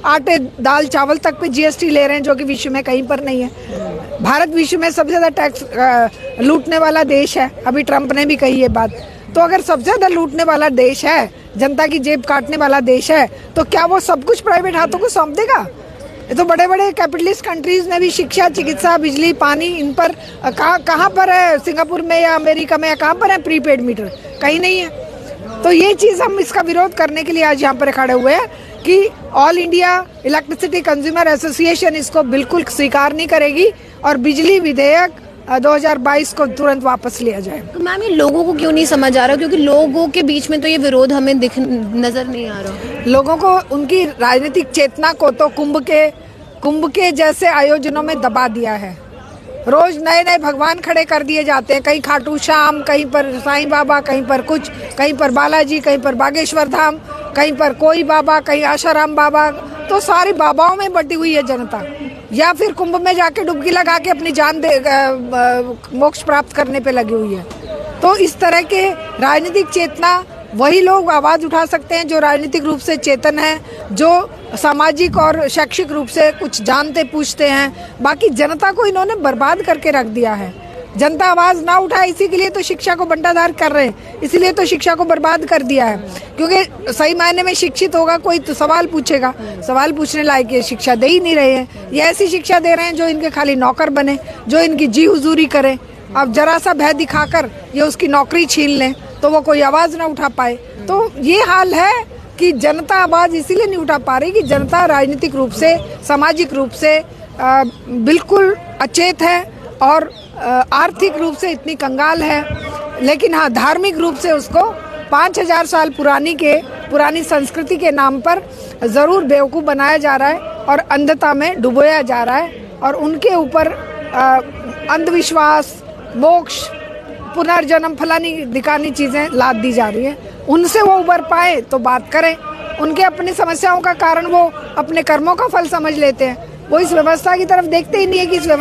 आटे दाल चावल तक पे जीएसटी ले रहे हैं, जो कि विश्व में कहीं पर नहीं है। भारत विश्व में सबसे ज्यादा टैक्स लूटने वाला देश है। अभी ट्रंप ने भी कही ये बात। तो अगर सबसे ज्यादा लूटने वाला देश है, जनता की जेब काटने वाला देश है, तो क्या वो सब कुछ प्राइवेट हाथों को सौंप देगा? ये तो बड़े बड़े कैपिटलिस्ट कंट्रीज में भी शिक्षा, चिकित्सा, बिजली, पानी, इन पर कहाँ पर है? सिंगापुर में या अमेरिका में या कहाँ पर है प्रीपेड मीटर? कहीं नहीं है। तो ये चीज हम इसका विरोध करने के लिए आज यहाँ पर खड़े हुए हैं कि all India electricity consumer association इसको बिल्कुल स्वीकार नहीं करेगी और बिजली विधेयक 2022 को तुरंत वापस लिया जाए। तो मैम, ये लोगों को क्यों नहीं समझ आ रहा? क्योंकि लोगों के बीच में तो ये विरोध हमें नजर नहीं आ रहा। लोगों को उनकी राजनीतिक चेतना को तो कुंभ के जैसे आयोजनों में दबा दिया है। रोज नए नए भगवान खड़े कर दिए जाते हैं, कहीं खाटू श्याम, कहीं पर साईं बाबा, कहीं पर कुछ, कहीं पर बालाजी, कहीं पर बागेश्वर धाम, कहीं पर कोई बाबा, कहीं आशाराम बाबा। तो सारी बाबाओं में बटी हुई है जनता, या फिर कुंभ में जाके डुबकी लगा के अपनी जान मोक्ष प्राप्त करने पे लगी हुई है। तो इस तरह के राजनीतिक चेतना वही लोग आवाज उठा सकते हैं जो राजनीतिक रूप से चेतन है, जो सामाजिक और शैक्षिक रूप से कुछ जानते पूछते हैं। बाकी जनता को इन्होंने बर्बाद करके रख दिया है। जनता आवाज ना उठाए, इसी के लिए तो शिक्षा को बंटाधार कर रहे हैं, इसीलिए तो शिक्षा को बर्बाद कर दिया है। क्योंकि सही मायने में शिक्षित होगा कोई तो सवाल पूछेगा, सवाल पूछने लायक ये शिक्षा दे ही नहीं रहे हैं। ये ऐसी शिक्षा दे रहे हैं जो इनके खाली नौकर बने, जो इनकी जी हुजूरी करे। अब जरा सा भय दिखाकर ये उसकी नौकरी छीन लें तो वो कोई आवाज ना उठा पाए। तो ये हाल है कि जनता आवाज इसीलिए नहीं उठा पा रही कि जनता राजनीतिक रूप से, सामाजिक रूप से बिल्कुल अचेत है और आर्थिक रूप से इतनी कंगाल है। लेकिन हाँ, धार्मिक रूप से उसको 5000 साल पुरानी संस्कृति के नाम पर जरूर बेवकूफ़ बनाया जा रहा है और अंधता में डुबोया जा रहा है। और उनके ऊपर अंधविश्वास, मोक्ष, पुनर्जन्म, फलानी दिखानी चीजें लाद दी जा रही है। उनसे वो उबर पाए तो बात करें। उनके अपनी समस्याओं का कारण वो अपने कर्मों का फल समझ लेते हैं। वो इस व्यवस्था की तरफ देखते ही नहीं है कि इस व्यवस्था